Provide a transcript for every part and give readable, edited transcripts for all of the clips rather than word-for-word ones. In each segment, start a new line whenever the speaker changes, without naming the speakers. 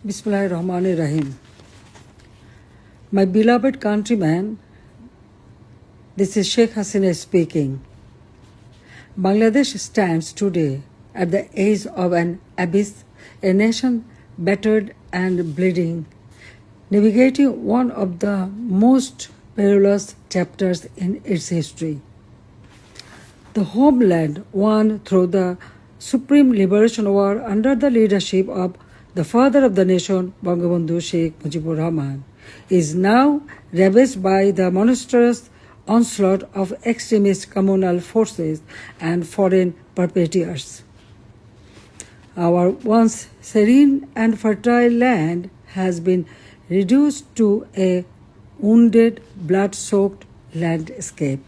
Bismillahirrahmanirrahim. My beloved countrymen, this is Sheikh Hasina speaking. Bangladesh stands today at the edge of an abyss, a nation battered and bleeding, navigating one of the most perilous chapters in its history. The homeland won through the Supreme Liberation War under the leadership of the father of the nation, Bangabandhu Sheikh Mujibur Rahman, is now ravaged by the monstrous onslaught of extremist communal forces and foreign perpetrators. Our once serene and fertile land has been reduced to a wounded, blood-soaked landscape.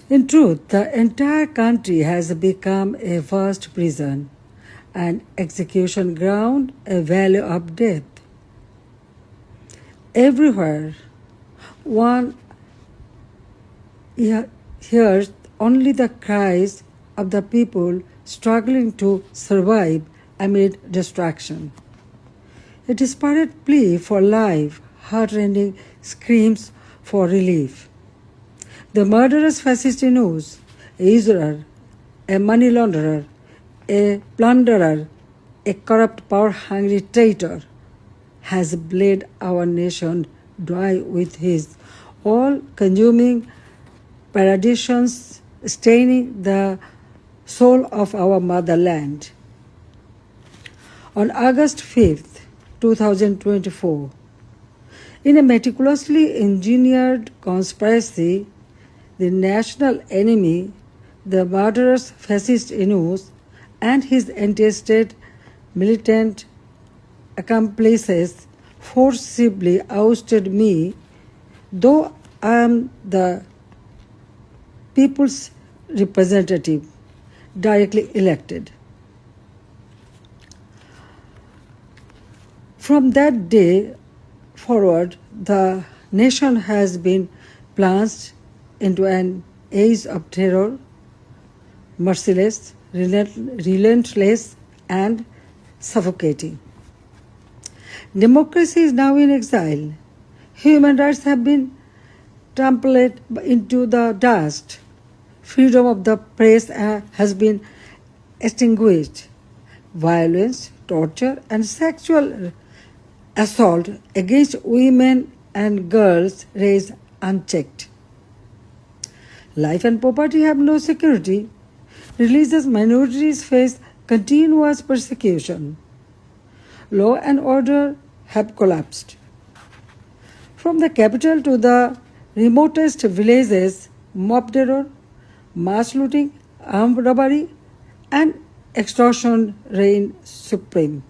In truth, the entire country has become a vast prison, an execution ground, a valley of death. Everywhere, one hears only the cries of the people struggling to survive amid destruction. A desperate plea for life, heart-rending screams for relief. The murderous fascist news, a usurer, a money launderer, a plunderer, a corrupt, power-hungry traitor, has bled our nation dry with his all-consuming perditions, staining the soul of our motherland. On August 5th, 2024, in a meticulously engineered conspiracy, the national enemy, the murderous fascist Inus, and his anti-state militant accomplices forcibly ousted me, though I am the people's representative, directly elected. From that day forward, the nation has been plunged into an age of terror, merciless, relentless, and suffocating. Democracy is now in exile. Human rights have been trampled into the dust. Freedom of the press has been extinguished. Violence, torture, and sexual assault against women and girls raised unchecked. Life and property have no security. Religious minorities face continuous persecution. Law and order have collapsed. From the capital to the remotest villages, mob terror, mass looting, armed robbery, and extortion reign supreme.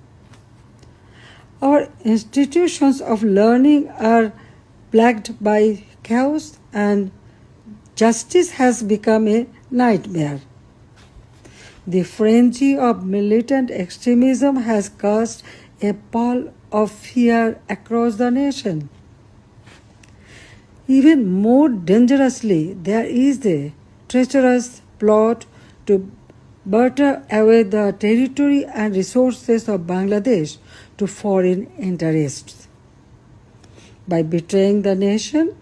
Our institutions of learning are plagued by chaos, and justice has become a nightmare. The frenzy of militant extremism has cast a pall of fear across the nation. Even more dangerously, there is a treacherous plot to barter away the territory and resources of Bangladesh to foreign interests. By betraying the nation,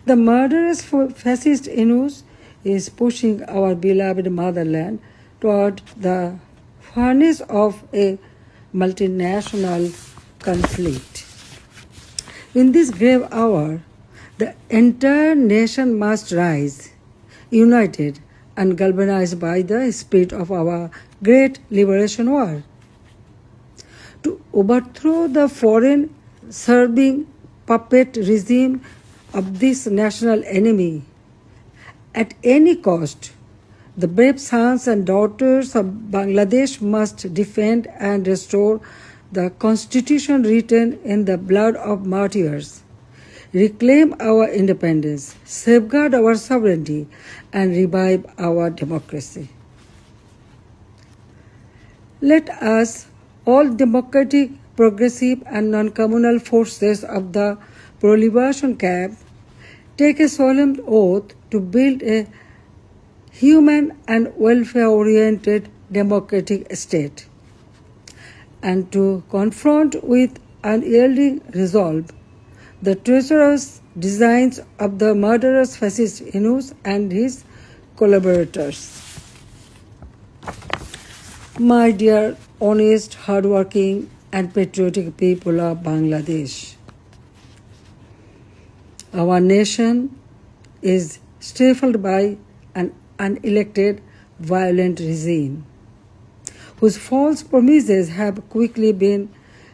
the murderous fascist Inus is pushing our beloved motherland toward the furnace of a multinational conflict. In this grave hour, the entire nation must rise, united and galvanized by the spirit of our great liberation war, to overthrow the foreign serving puppet regime of this national enemy. At any cost, the brave sons and daughters of Bangladesh must defend and restore the constitution written in the blood of martyrs, reclaim our independence, safeguard our sovereignty, and revive our democracy. Let us, all democratic, progressive, and non-communal forces of the pro-liberation camp, take a solemn oath to build a human and welfare-oriented democratic state. and to confront with unyielding resolve the treacherous designs of the murderous fascist Yunus and his collaborators. My dear, honest, hardworking, and patriotic people of Bangladesh, our nation is stifled by an unelected, violent regime, whose false promises have quickly been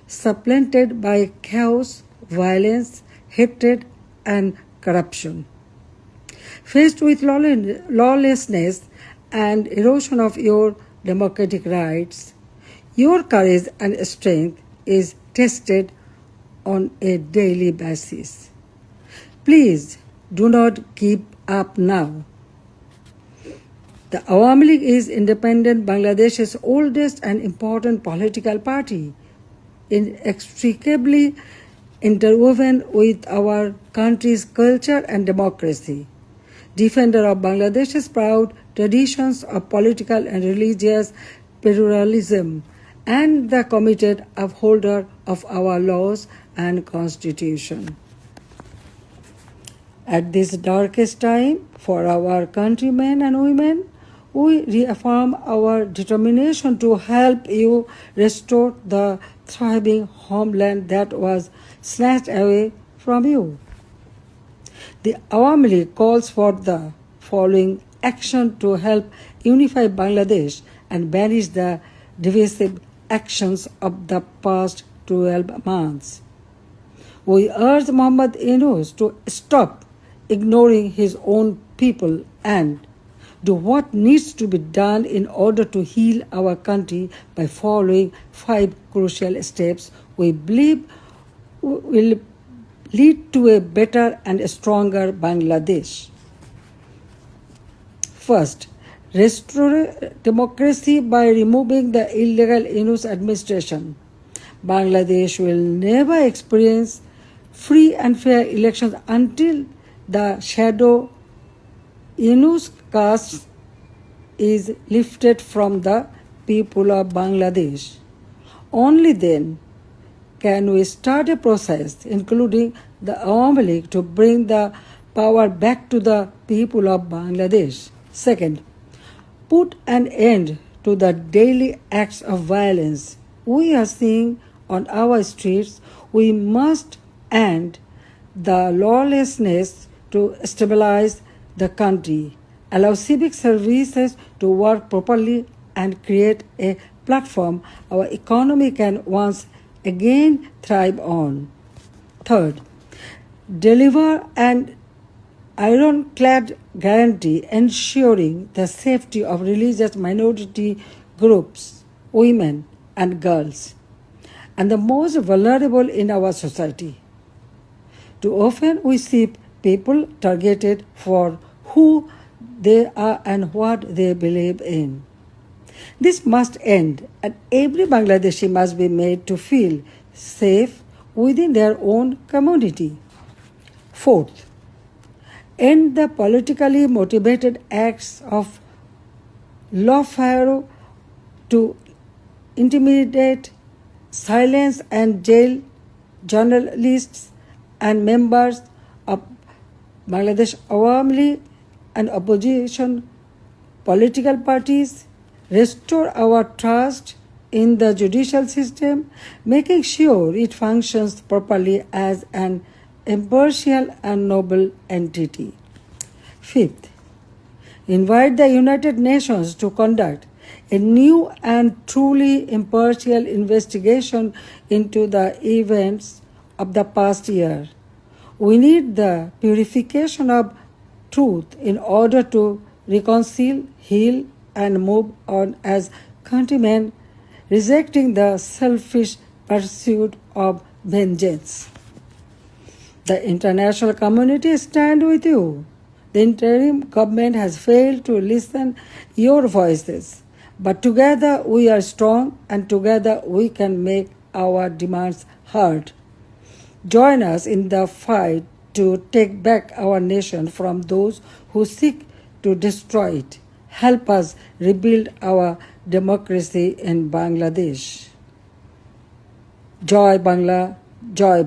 supplanted by chaos, violence, hatred, and corruption. Faced with lawlessness and erosion of your democratic rights, your courage and strength is tested on a daily basis. Please do not give up now. The Awami League is independent Bangladesh's oldest and important political party, inextricably interwoven with our country's culture and democracy, defender of Bangladesh's proud traditions of political and religious pluralism, and the committed upholder of our laws and constitution. At this darkest time for our countrymen and women, we reaffirm our determination to help you restore the thriving homeland that was snatched away from you. The Awami League calls for the following action to help unify Bangladesh and banish the divisive actions of the past 12 months. We urge Muhammad Yunus to stop ignoring his own people and do what needs to be done in order to heal our country by following 5 crucial steps we believe will lead to a better and stronger Bangladesh. First, restore democracy by removing the illegal Yunus administration. Bangladesh will never experience free and fair elections until the shadow Yunus caste is lifted from the people of Bangladesh. Only then can we start a process, including the Awami League, to bring the power back to the people of Bangladesh. Second, put an end to the daily acts of violence we are seeing on our streets. We must end the lawlessness to stabilize the country, allow civic services to work properly, and create a platform our economy can once again thrive on. Third, deliver an ironclad guarantee ensuring the safety of religious minority groups, women and girls, and the most vulnerable in our society. Too often we see people targeted for who they are and what they believe in. This must end, and every Bangladeshi must be made to feel safe within their own community. Fourth, end the politically motivated acts of lawfare to intimidate, silence, and jail journalists and members of Bangladesh Awami League and opposition political parties. Restore our trust in the judicial system, making sure it functions properly as an impartial and noble entity. Fifth, invite the United Nations to conduct a new and truly impartial investigation into the events of the past year. We need the purification of truth in order to reconcile, heal, and move on as countrymen, rejecting the selfish pursuit of vengeance. The international community stands with you. The interim government has failed to listen your voices, but together we are strong, and together we can make our demands heard. Join us in the fight to take back our nation from those who seek to destroy it. Help us rebuild our democracy in Bangladesh. Joy Bangla, Joy